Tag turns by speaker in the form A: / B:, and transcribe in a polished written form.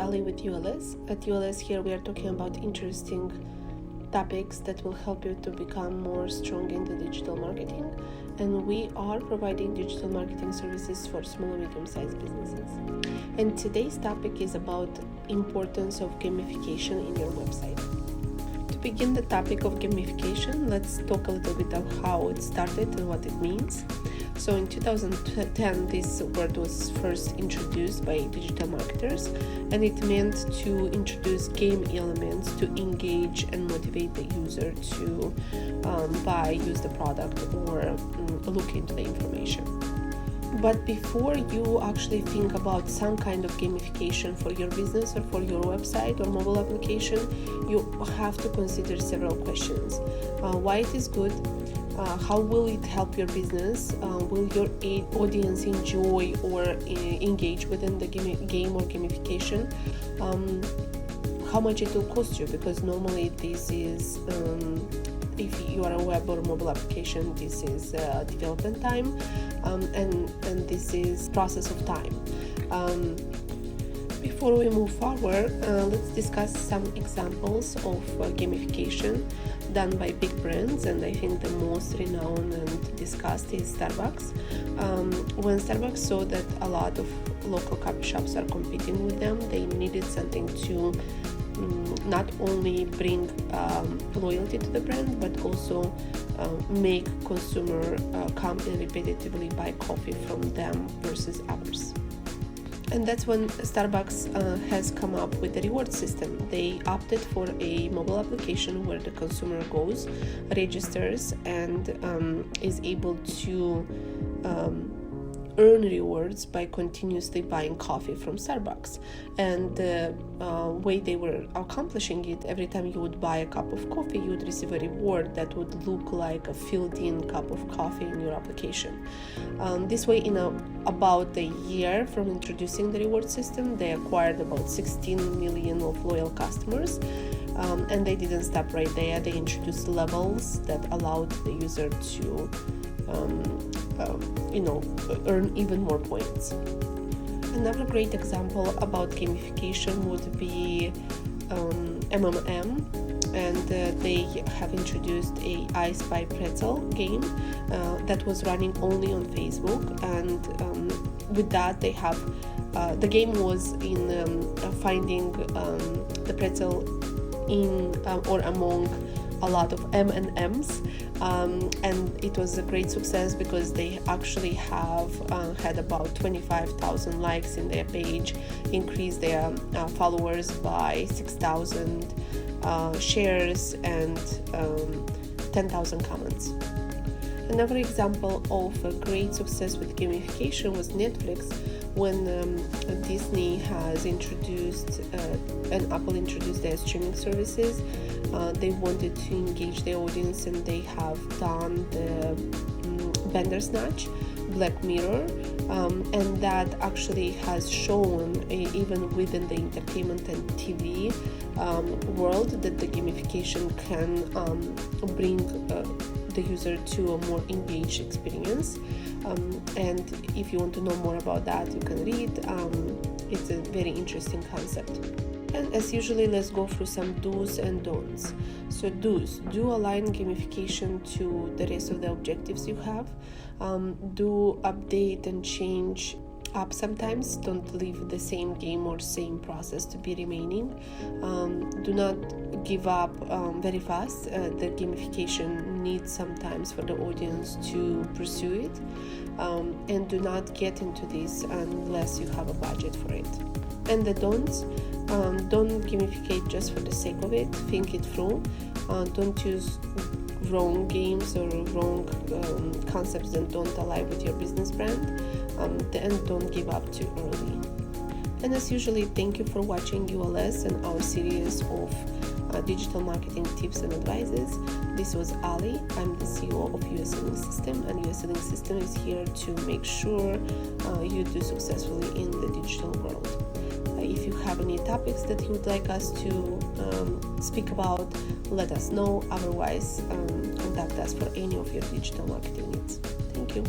A: Ali with ULS. At ULS here we are talking about interesting topics that will help you to become more strong in the digital marketing, and we are providing digital marketing services for small and medium-sized businesses. And today's topic is about importance of gamification in your website. To begin the topic of gamification, let's talk a little bit of how it started and what it means. So in 2010, this word was first introduced by digital marketers, and it meant to introduce game elements to engage and motivate the user to use the product or look into the information. But before you actually think about some kind of gamification for your business or for your website or mobile application, you have to consider several questions. Why it is good? How will it help your business? Will your audience enjoy or engage within the game or gamification? How much it will cost you? Because normally this is, if you are a web or mobile application, this is development time, and this is process of time. Before we move forward, let's discuss some examples of gamification done by big brands, and I think the most renowned and discussed is Starbucks. When Starbucks saw that a lot of local coffee shops are competing with them, they needed something to not only bring loyalty to the brand, but also make consumer come and repetitively buy coffee from them versus others. And that's when Starbucks has come up with the reward system. They opted for a mobile application where the consumer goes, registers, and is able to earn rewards by continuously buying coffee from Starbucks. And the way they were accomplishing it, every time you would buy a cup of coffee, you would receive a reward that would look like a filled-in cup of coffee in your application. This way, in about a year from introducing the reward system, they acquired about 16 million of loyal customers. And they didn't stop right there. They introduced levels that allowed the user to earn even more points. Another great example about gamification would be and they have introduced a I Spy Pretzel game that was running only on Facebook, and with that they have the game was in finding the pretzel in or among a lot of M&Ms, and it was a great success because they actually have had about 25,000 likes in their page, increased their followers by 6,000 shares, and 10,000 comments. Another example of a great success with gamification was Netflix, when Disney has introduced and Apple introduced their streaming services. They wanted to engage their audience, and they have done the Bandersnatch, Black Mirror, and that actually has shown, even within the entertainment and TV world, that the gamification can bring the user to a more engaged experience. And if you want to know more about that, you can read. It's a very interesting concept. And as usually, let's go through some do's and don'ts. So do's: do align gamification to the rest of the objectives you have. Do update and change up sometimes. Don't leave the same game or same process to be remaining. Do not give up very fast. The gamification needs sometimes for the audience to pursue it. And do not get into this unless you have a budget for it. And the don'ts: don't gamificate just for the sake of it. Think it through. Don't use wrong games or wrong concepts that don't align with your business brand. And don't give up too early. And as usually, thank you for watching ULS and our series of digital marketing tips and advices. This was Ali. I'm the CEO of US Selling System, and US Selling System is here to make sure you do successfully in the digital world. If you have any topics that you would like us to speak about, let us know. Otherwise, contact us for any of your digital marketing needs. Thank you.